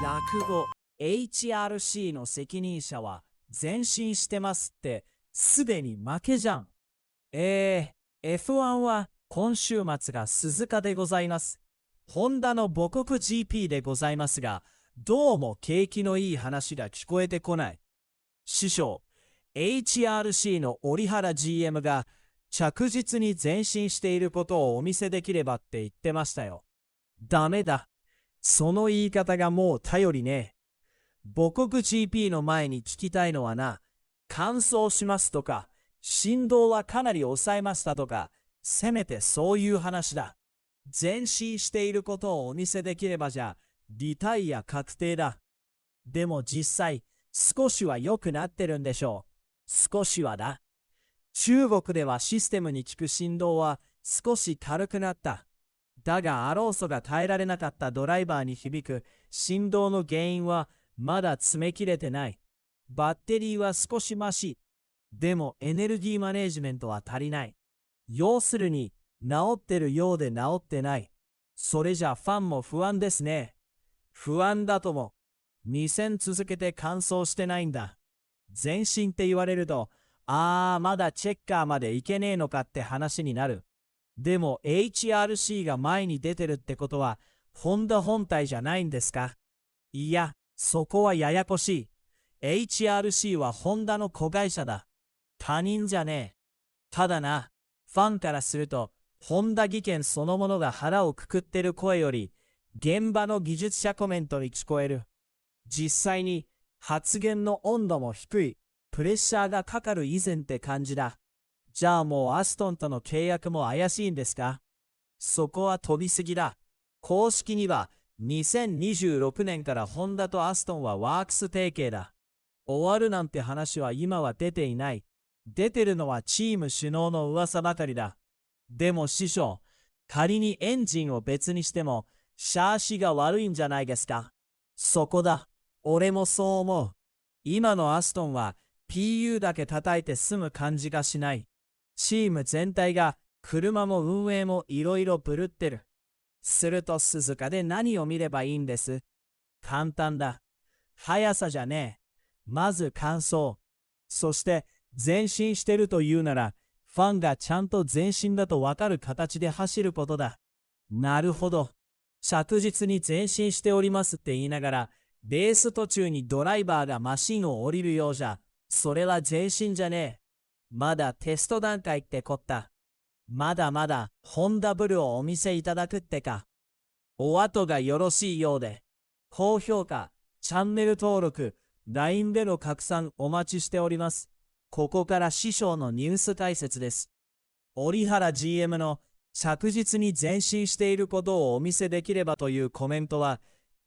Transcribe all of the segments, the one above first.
落語 HRC の責任者は前進してますってすでに負けじゃん。F1 は今週末が鈴鹿でございます。ホンダの母国 GP でございますが、どうも景気のいい話が聞こえてこない。師匠、HRC の折原 GM が着実に前進していることをお見せできればって言ってましたよ。ダメだ。その言い方がもう頼りねえ。母国 GP の前に聞きたいのはな、完走しますとか、振動はかなり抑えましたとか、せめてそういう話だ。前進していることをお見せできればじゃ、リタイア確定だ。でも実際、少しは良くなってるんでしょう。少しはだ。中国ではシステムに効く振動は少し軽くなった。だがアローソが耐えられなかったドライバーに響く振動の原因はまだ詰め切れてない。バッテリーは少しマシ。でもエネルギーマネジメントは足りない。要するに、治ってるようで治ってない。それじゃファンも不安ですね。不安だとも。2戦続けて完走してないんだ。前進って言われると、まだチェッカーまでいけねえのかって話になる。でも HRC が前に出てるってことは、ホンダ本体じゃないんですか？いや、そこはややこしい。HRC はホンダの子会社だ。他人じゃねえ。ただな、ファンからすると、ホンダ技研そのものが腹をくくってる声より、現場の技術者コメントに聞こえる。実際に、発言の温度も低い、プレッシャーがかかる以前って感じだ。じゃあもうアストンとの契約も怪しいんですか？そこは飛びすぎだ。公式には2026年からホンダとアストンはワークス提携だ。終わるなんて話は今は出ていない。出てるのはチーム首脳の噂ばかりだ。でも師匠、仮にエンジンを別にしても、シャーシが悪いんじゃないですか？そこだ。俺もそう思う。今のアストンは PU だけ叩いて済む感じがしない。チーム全体が車も運営もいろいろぶるってる。すると鈴鹿で何を見ればいいんです？簡単だ。速さじゃねえ。まず完走。そして前進してるというなら、ファンがちゃんと前進だとわかる形で走ることだ。なるほど。着実に前進しておりますって言いながら、レース途中にドライバーがマシンを降りるようじゃ、それは前進じゃねえ。まだテスト段階ってこった。まだまだホンダブルをお見せいただくってか。お後がよろしいようで。高評価、チャンネル登録、LINE での拡散お待ちしております。ここから師匠のニュース解説です。折原 GM の着実に前進していることをお見せできればというコメントは、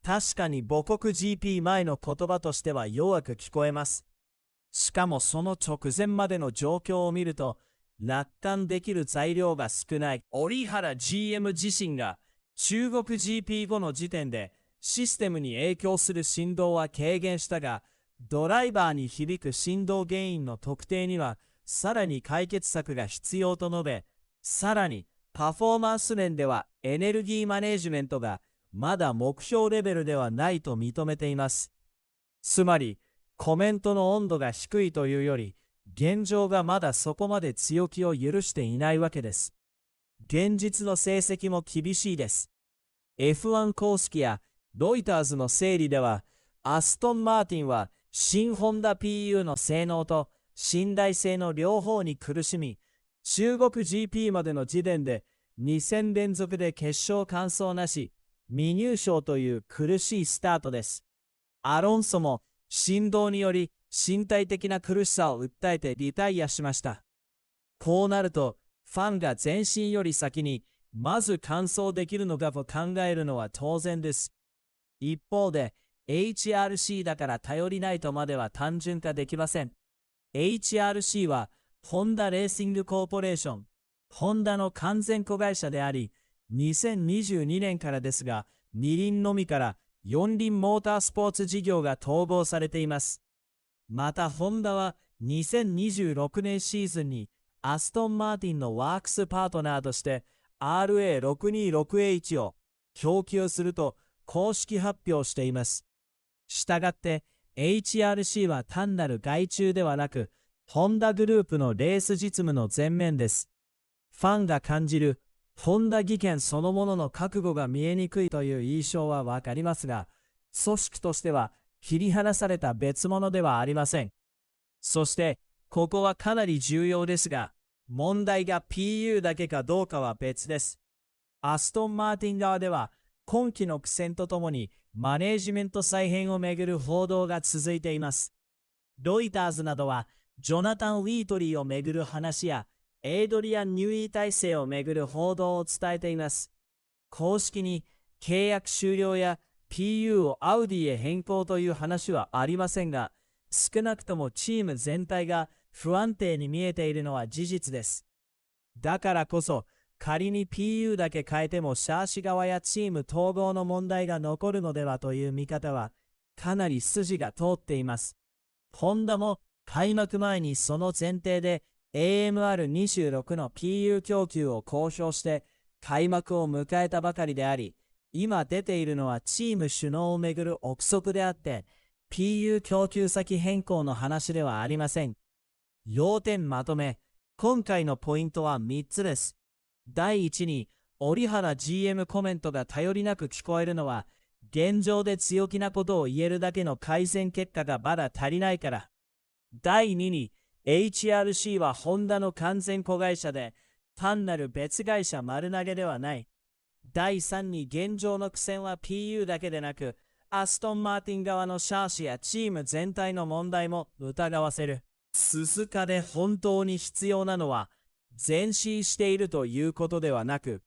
確かに母国 GP 前の言葉としては弱く聞こえます。しかもその直前までの状況を見ると、楽観できる材料が少ない。折原 GM 自身が中国 GP 後の時点でシステムに影響する振動は軽減したが、ドライバーに響く振動原因の特定にはさらに解決策が必要と述べ、さらにパフォーマンス面ではエネルギーマネジメントがまだ目標レベルではないと認めています。つまり、コメントの温度が低いというより、現状がまだそこまで強気を許していないわけです。現実の成績も厳しいです。F1 公式やロイターズの整理では、アストン・マーティンは新ホンダ PU の性能と信頼性の両方に苦しみ、中国 GP までの時点で2戦連続で決勝完走なし、未入賞という苦しいスタートです。アロンソも振動により身体的な苦しさを訴えてリタイアしました。こうなると、ファンが前進より先にまず完走できるのかと考えるのは当然です。一方で、HRC だから頼りないとまでは単純化できません。HRC はホンダレーシングコーポレーション、ホンダの完全子会社であり、2022年からですが、二輪のみから四輪モータースポーツ事業が統合されています。またホンダは2026年シーズンにアストン・マーティンのワークスパートナーとして RA626H を供給すると公式発表しています。したがって、HRC は単なる外注ではなく、ホンダグループのレース実務の前面です。ファンが感じる、ホンダ技研そのものの覚悟が見えにくいという印象はわかりますが、組織としては切り離された別物ではありません。そして、ここはかなり重要ですが、問題が PU だけかどうかは別です。アストン・マーティン側では、今期の苦戦とともにマネージメント再編をめぐる報道が続いています。ロイターズなどは、ジョナタン・ウィートリーをめぐる話や、エイドリアン・ニューイー体制をめぐる報道を伝えています。公式に契約終了や PU をアウディへ変更という話はありませんが、少なくともチーム全体が不安定に見えているのは事実です。だからこそ、仮に PU だけ変えてもシャーシ側やチーム統合の問題が残るのではという見方はかなり筋が通っています。ホンダも開幕前にその前提で AMR26 の PU 供給を公表して開幕を迎えたばかりであり、今出ているのはチーム首脳をめぐる憶測であって PU 供給先変更の話ではありません。要点まとめ、今回のポイントは3つです。第1に、折原 GM コメントが頼りなく聞こえるのは、現状で強気なことを言えるだけの改善結果がまだ足りないから。第2に、HRC はホンダの完全子会社で、単なる別会社丸投げではない。第3に、現状の苦戦は PU だけでなく、アストン・マーティン側のシャーシやチーム全体の問題も疑わせる。鈴鹿で本当に必要なのは、前進しているということではなく、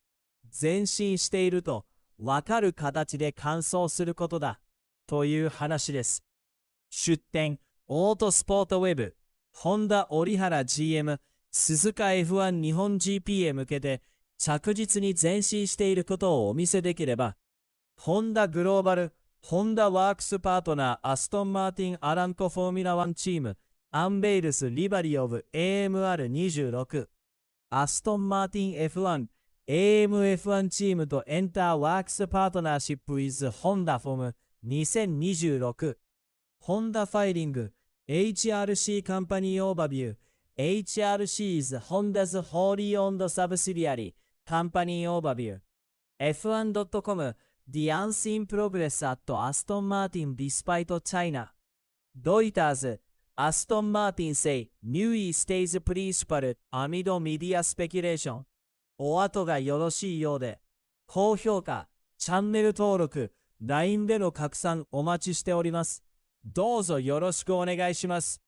前進していると分かる形で完走することだ、という話です。出展、オートスポートウェブ、ホンダ折原 GM、鈴鹿 F1 日本 GP へ向けて着実に前進していることをお見せできれば、ホンダグローバル、ホンダワークスパートナーアストン・マーティン・アランコ・フォーミュラ1チーム、アンベイルス・リバリー・オブ AMR26、アストン・マーティン F1、AMF1 チームとエンターワークスパートナーシップ with ホンダフォーム2026、ホンダファイリング、HRC カンパニーオーバービュー、HRC is Honda's wholly owned subsidiary, Company Overview, F1.com, The Unseen Progress at Aston Martin despite China, Reuters, Aston Martin say Newey stays principal amid media speculation. お後がよろしいようで、高評価、チャンネル登録、LINE での拡散お待ちしております。どうぞよろしくお願いします。